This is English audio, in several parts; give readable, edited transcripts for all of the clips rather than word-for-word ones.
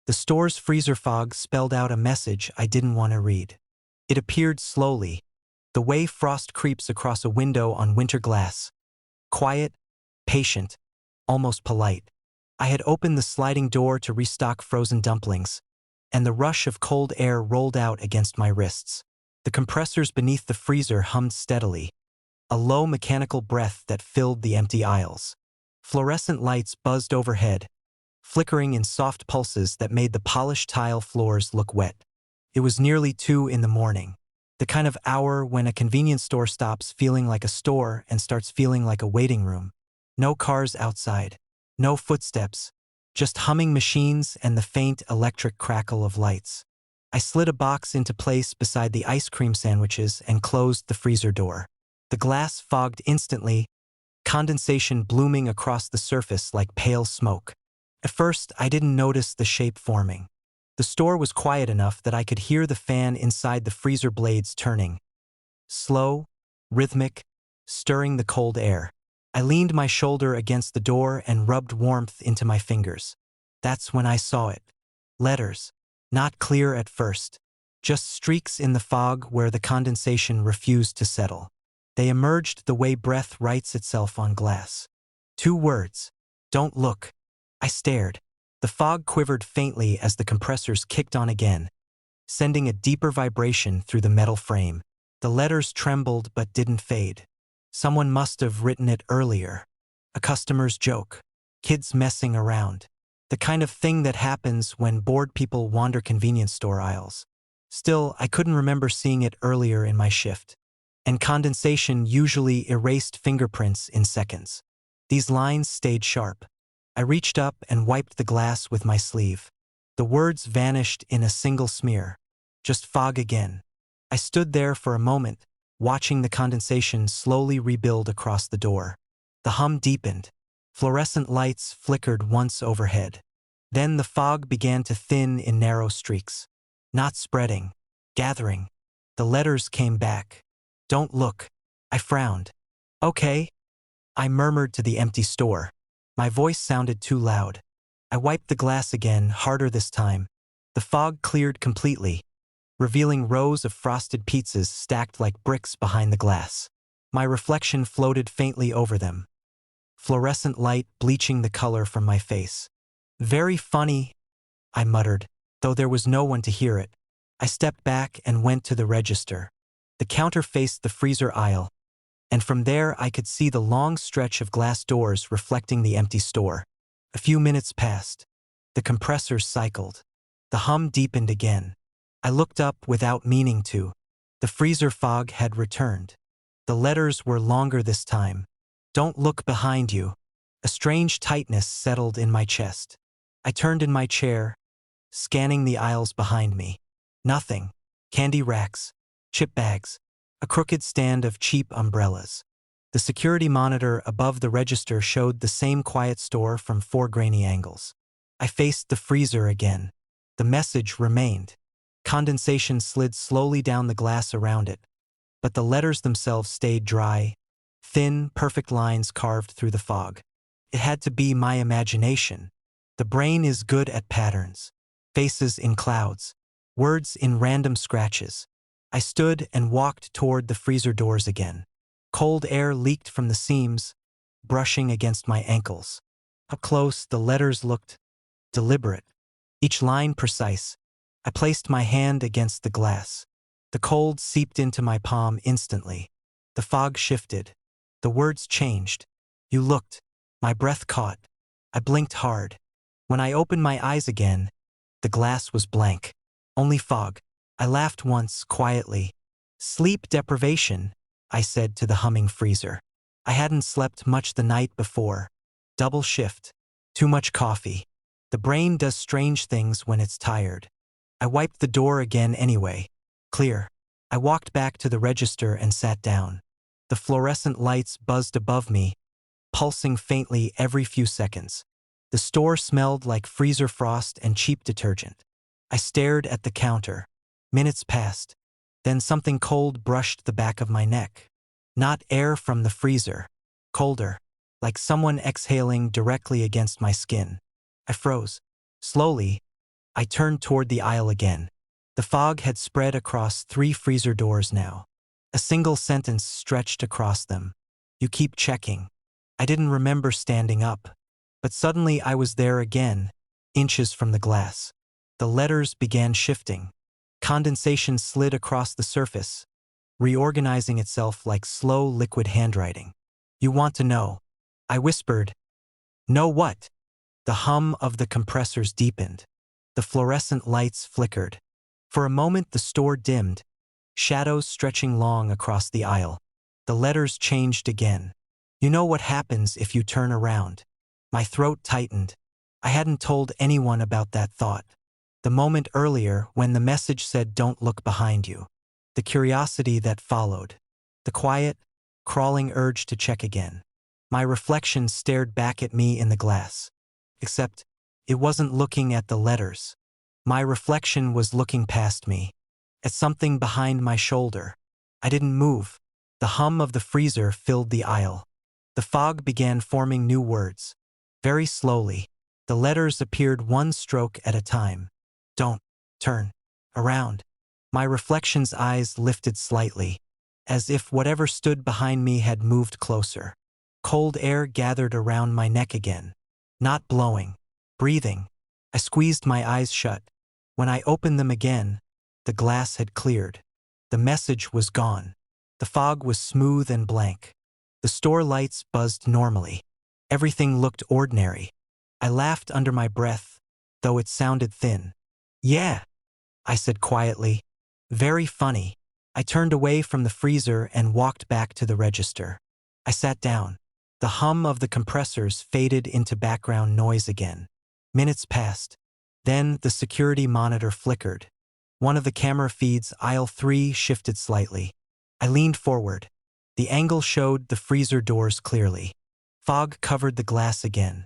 The store's freezer fog spelled out a message I didn't want to read. It appeared slowly, the way frost creeps across a window on winter glass. Quiet, patient, almost polite. I had opened the sliding door to restock frozen dumplings, and the rush of cold air rolled out against my wrists. The compressors beneath the freezer hummed steadily, a low mechanical breath that filled the empty aisles. Fluorescent lights buzzed overhead, flickering in soft pulses that made the polished tile floors look wet. It was nearly 2 in the morning, the kind of hour when a convenience store stops feeling like a store and starts feeling like a waiting room. No cars outside, no footsteps, just humming machines and the faint electric crackle of lights. I slid a box into place beside the ice cream sandwiches and closed the freezer door. The glass fogged instantly, condensation blooming across the surface like pale smoke. At first, I didn't notice the shape forming. The store was quiet enough that I could hear the fan inside the freezer blades turning. Slow, rhythmic, stirring the cold air. I leaned my shoulder against the door and rubbed warmth into my fingers. That's when I saw it. Letters. Not clear at first. Just streaks in the fog where the condensation refused to settle. They emerged the way breath writes itself on glass. 2 words. Don't look. I stared. The fog quivered faintly as the compressors kicked on again, sending a deeper vibration through the metal frame. The letters trembled but didn't fade. Someone must have written it earlier. A customer's joke. Kids messing around. The kind of thing that happens when bored people wander convenience store aisles. Still, I couldn't remember seeing it earlier in my shift. And condensation usually erased fingerprints in seconds. These lines stayed sharp. I reached up and wiped the glass with my sleeve. The words vanished in a single smear. Just fog again. I stood there for a moment, watching the condensation slowly rebuild across the door. The hum deepened. Fluorescent lights flickered once overhead. Then the fog began to thin in narrow streaks. Not spreading, gathering. The letters came back. Don't look. I frowned. Okay. I murmured to the empty store. My voice sounded too loud. I wiped the glass again, harder this time. The fog cleared completely, revealing rows of frosted pizzas stacked like bricks behind the glass. My reflection floated faintly over them, fluorescent light bleaching the color from my face. Very funny, I muttered, though there was no one to hear it. I stepped back and went to the register. The counter faced the freezer aisle, and from there I could see the long stretch of glass doors reflecting the empty store. A few minutes passed. The compressors cycled. The hum deepened again. I looked up without meaning to. The freezer fog had returned. The letters were longer this time. Don't look behind you. A strange tightness settled in my chest. I turned in my chair, scanning the aisles behind me. Nothing. Candy racks, chip bags, a crooked stand of cheap umbrellas. The security monitor above the register showed the same quiet store from 4 grainy angles. I faced the freezer again. The message remained. Condensation slid slowly down the glass around it, but the letters themselves stayed dry, thin, perfect lines carved through the fog. It had to be my imagination. The brain is good at patterns. Faces in clouds, words in random scratches. I stood and walked toward the freezer doors again. Cold air leaked from the seams, brushing against my ankles. Up close, the letters looked deliberate, each line precise. I placed my hand against the glass. The cold seeped into my palm instantly. The fog shifted. The words changed. You looked. My breath caught. I blinked hard. When I opened my eyes again, the glass was blank. Only fog. I laughed once, quietly. Sleep deprivation, I said to the humming freezer. I hadn't slept much the night before. Double shift. Too much coffee. The brain does strange things when it's tired. I wiped the door again anyway. Clear. I walked back to the register and sat down. The fluorescent lights buzzed above me, pulsing faintly every few seconds. The store smelled like freezer frost and cheap detergent. I stared at the counter. Minutes passed. Then something cold brushed the back of my neck. Not air from the freezer. Colder. Like someone exhaling directly against my skin. I froze. Slowly, I turned toward the aisle again. The fog had spread across 3 freezer doors now. A single sentence stretched across them. You keep checking. I didn't remember standing up. But suddenly I was there again, inches from the glass. The letters began shifting. Condensation slid across the surface, reorganizing itself like slow liquid handwriting. You want to know? I whispered. Know what? The hum of the compressors deepened. The fluorescent lights flickered. For a moment the store dimmed, shadows stretching long across the aisle. The letters changed again. You know what happens if you turn around. My throat tightened. I hadn't told anyone about that thought. The moment earlier when the message said don't look behind you. The curiosity that followed. The quiet, crawling urge to check again. My reflection stared back at me in the glass. Except, it wasn't looking at the letters. My reflection was looking past me. At something behind my shoulder. I didn't move. The hum of the freezer filled the aisle. The fog began forming new words. Very slowly, the letters appeared one stroke at a time. Don't turn around. My reflection's eyes lifted slightly, as if whatever stood behind me had moved closer. Cold air gathered around my neck again. Not blowing, breathing. I squeezed my eyes shut. When I opened them again, the glass had cleared. The message was gone. The fog was smooth and blank. The store lights buzzed normally. Everything looked ordinary. I laughed under my breath, though it sounded thin. Yeah, I said quietly. Very funny. I turned away from the freezer and walked back to the register. I sat down. The hum of the compressors faded into background noise again. Minutes passed. Then the security monitor flickered. One of the camera feeds, aisle 3, shifted slightly. I leaned forward. The angle showed the freezer doors clearly. Fog covered the glass again.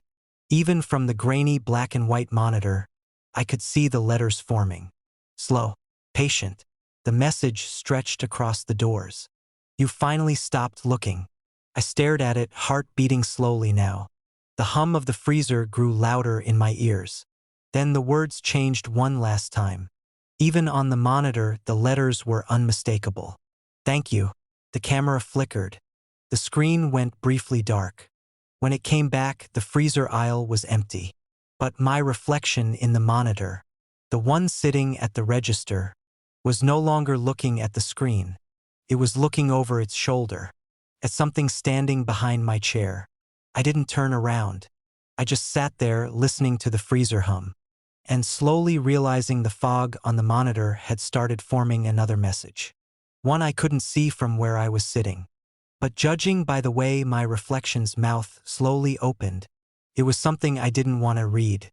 Even from the grainy black and white monitor, I could see the letters forming. Slow, patient. The message stretched across the doors. You finally stopped looking. I stared at it, heart beating slowly now. The hum of the freezer grew louder in my ears. Then the words changed one last time. Even on the monitor, the letters were unmistakable. Thank you. The camera flickered. The screen went briefly dark. When it came back, the freezer aisle was empty. But my reflection in the monitor, the one sitting at the register, was no longer looking at the screen. It was looking over its shoulder, at something standing behind my chair. I didn't turn around. I just sat there listening to the freezer hum, and slowly realizing the fog on the monitor had started forming another message. One I couldn't see from where I was sitting. But judging by the way my reflection's mouth slowly opened, it was something I didn't want to read.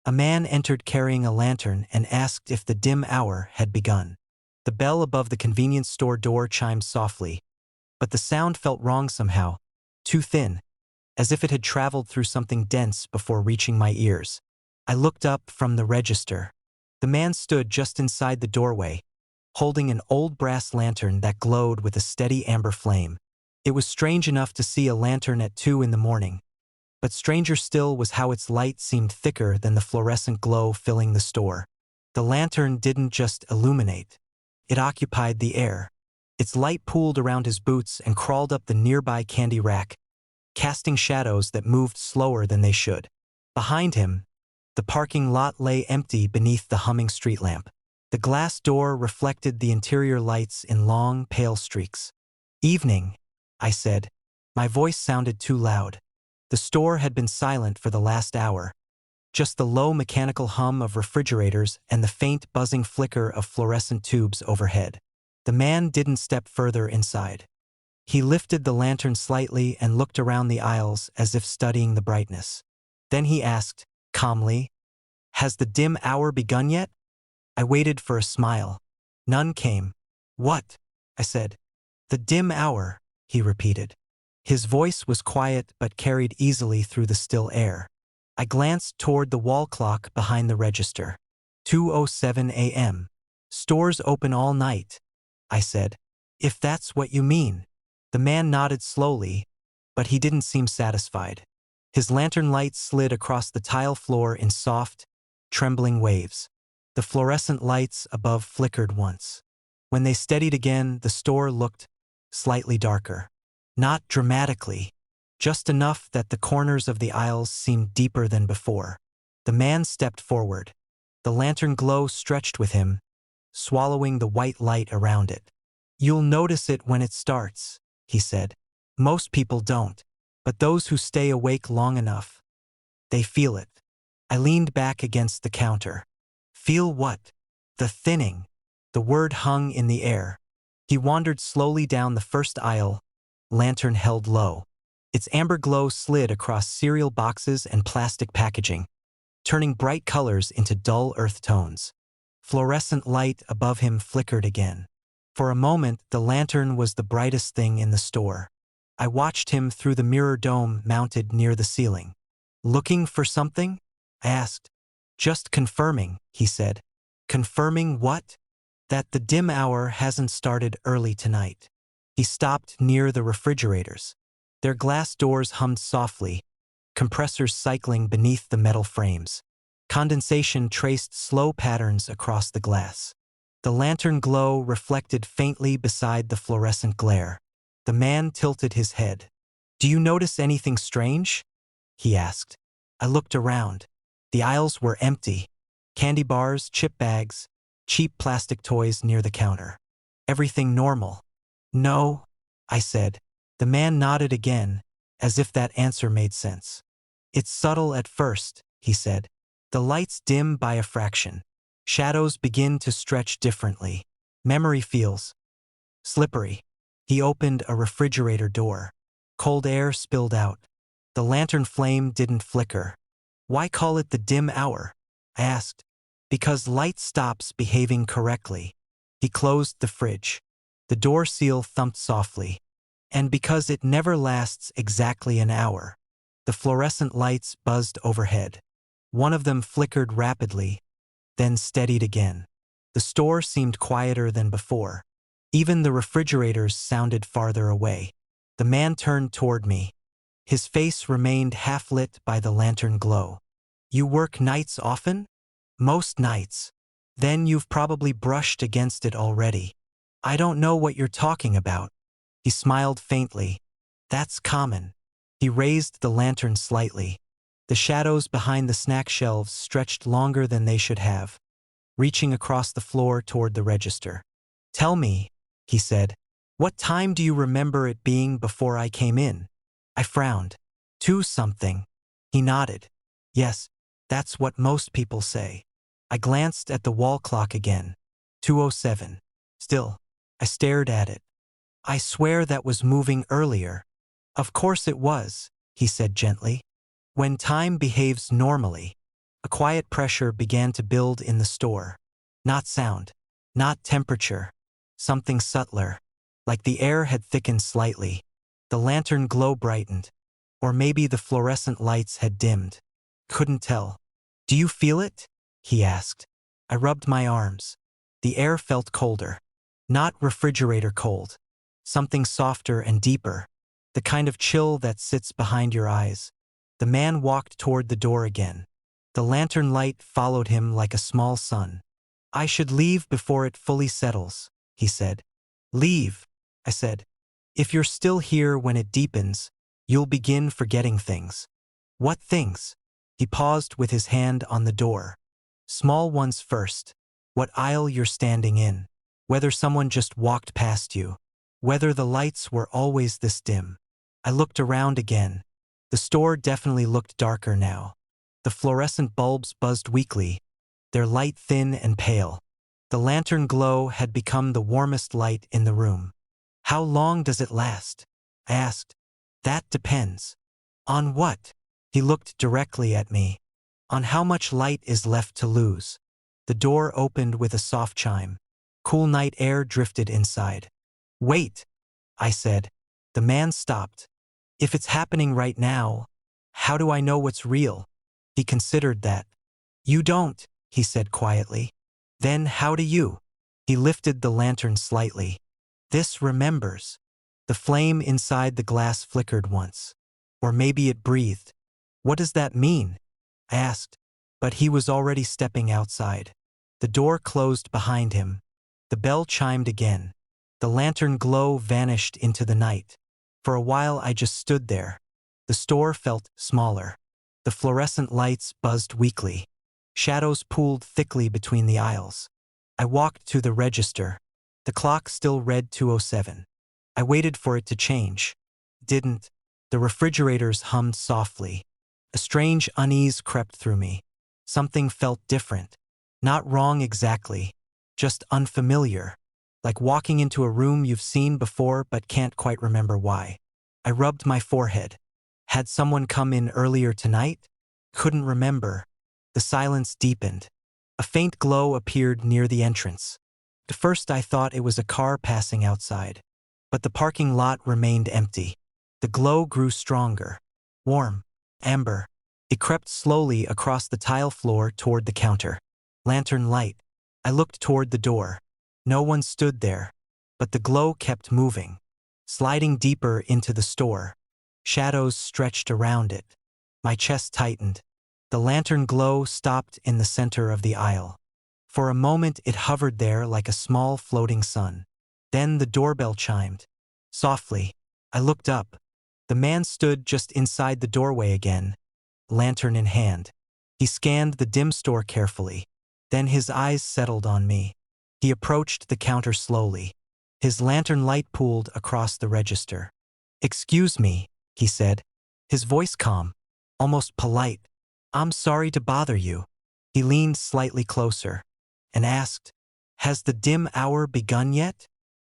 A man entered carrying a lantern and asked if the dim hour had begun. The bell above the convenience store door chimed softly, but the sound felt wrong somehow, too thin, as if it had traveled through something dense before reaching my ears. I looked up from the register. The man stood just inside the doorway, holding an old brass lantern that glowed with a steady amber flame. It was strange enough to see a lantern at 2 in the morning, but stranger still was how its light seemed thicker than the fluorescent glow filling the store. The lantern didn't just illuminate. It occupied the air. Its light pooled around his boots and crawled up the nearby candy rack, casting shadows that moved slower than they should. Behind him, the parking lot lay empty beneath the humming street lamp. The glass door reflected the interior lights in long, pale streaks. Evening, I said. My voice sounded too loud. The store had been silent for the last hour. Just the low mechanical hum of refrigerators and the faint buzzing flicker of fluorescent tubes overhead. The man didn't step further inside. He lifted the lantern slightly and looked around the aisles as if studying the brightness. Then he asked, calmly, "Has the dim hour begun yet?" I waited for a smile. None came. "What?" I said. "The dim hour," he repeated. His voice was quiet but carried easily through the still air. I glanced toward the wall clock behind the register. 2:07 a.m. "Stores open all night," I said. "If that's what you mean." The man nodded slowly, but he didn't seem satisfied. His lantern light slid across the tile floor in soft, trembling waves. The fluorescent lights above flickered once. When they steadied again, the store looked slightly darker. Not dramatically, just enough that the corners of the aisles seemed deeper than before. The man stepped forward. The lantern glow stretched with him, swallowing the white light around it. "You'll notice it when it starts," he said. "Most people don't, but those who stay awake long enough, they feel it." I leaned back against the counter. "Feel what?" "The thinning." The word hung in the air. He wandered slowly down the first aisle, lantern held low. Its amber glow slid across cereal boxes and plastic packaging, turning bright colors into dull earth tones. Fluorescent light above him flickered again. For a moment, the lantern was the brightest thing in the store. I watched him through the mirror dome mounted near the ceiling. "Looking for something?" I asked. "Just confirming," he said. "Confirming what?" "That the dim hour hasn't started early tonight." He stopped near the refrigerators. Their glass doors hummed softly, compressors cycling beneath the metal frames. Condensation traced slow patterns across the glass. The lantern glow reflected faintly beside the fluorescent glare. The man tilted his head. "Do you notice anything strange?" he asked. I looked around. The aisles were empty. Candy bars, chip bags, cheap plastic toys near the counter. Everything normal. "No," I said. The man nodded again, as if that answer made sense. "It's subtle at first," he said. "The lights dim by a fraction. Shadows begin to stretch differently. Memory feels slippery." He opened a refrigerator door. Cold air spilled out. The lantern flame didn't flicker. "Why call it the dim hour?" I asked. "Because light stops behaving correctly." He closed the fridge. The door seal thumped softly. "And because it never lasts exactly an hour." The fluorescent lights buzzed overhead. One of them flickered rapidly, then steadied again. The store seemed quieter than before. Even the refrigerators sounded farther away. The man turned toward me. His face remained half-lit by the lantern glow. "You work nights often?" "Most nights." "Then you've probably brushed against it already." "I don't know what you're talking about." He smiled faintly. "That's common." He raised the lantern slightly. The shadows behind the snack shelves stretched longer than they should have, reaching across the floor toward the register. "Tell me," he said, "what time do you remember it being before I came in?" I frowned. "2 something." He nodded. "Yes, that's what most people say." I glanced at the wall clock again. 2:07. Still, I stared at it. "I swear that was moving earlier." "Of course it was," he said gently. "When time behaves normally." A quiet pressure began to build in the store. Not sound, not temperature, something subtler. Like the air had thickened slightly. The lantern glow brightened. Or maybe the fluorescent lights had dimmed. Couldn't tell. "Do you feel it?" he asked. I rubbed my arms. The air felt colder. Not refrigerator cold. Something softer and deeper. The kind of chill that sits behind your eyes. The man walked toward the door again. The lantern light followed him like a small sun. "I should leave before it fully settles," he said. "Leave," I said. "If you're still here when it deepens, you'll begin forgetting things." "What things?" He paused with his hand on the door. "Small ones first. What aisle you're standing in. Whether someone just walked past you. Whether the lights were always this dim." I looked around again. The store definitely looked darker now. The fluorescent bulbs buzzed weakly, their light thin and pale. The lantern glow had become the warmest light in the room. "How long does it last?" I asked. "That depends." "On what?" He looked directly at me. "On how much light is left to lose." The door opened with a soft chime. Cool night air drifted inside. "Wait," I said. The man stopped. "If it's happening right now, how do I know what's real?" He considered that. "You don't," he said quietly. "Then how do you?" He lifted the lantern slightly. "This remembers." The flame inside the glass flickered once. Or maybe it breathed. "What does that mean?" I asked, but he was already stepping outside. The door closed behind him. The bell chimed again. The lantern glow vanished into the night. For a while I just stood there. The store felt smaller. The fluorescent lights buzzed weakly. Shadows pooled thickly between the aisles. I walked to the register. The clock still read 2:07. I waited for it to change. Didn't. The refrigerators hummed softly. A strange unease crept through me. Something felt different. Not wrong exactly, just unfamiliar. Like walking into a room you've seen before but can't quite remember why. I rubbed my forehead. Had someone come in earlier tonight? Couldn't remember. The silence deepened. A faint glow appeared near the entrance. At first I thought it was a car passing outside. But the parking lot remained empty. The glow grew stronger. Warm. Amber. It crept slowly across the tile floor toward the counter. Lantern light. I looked toward the door. No one stood there. But the glow kept moving. Sliding deeper into the store. Shadows stretched around it. My chest tightened. The lantern glow stopped in the center of the aisle. For a moment it hovered there like a small floating sun. Then the doorbell chimed. Softly. I looked up. The man stood just inside the doorway again, lantern in hand. He scanned the dim store carefully. Then his eyes settled on me. He approached the counter slowly. His lantern light pooled across the register. "Excuse me," he said, his voice calm, almost polite. "I'm sorry to bother you." He leaned slightly closer and asked, "Has the dim hour begun yet?"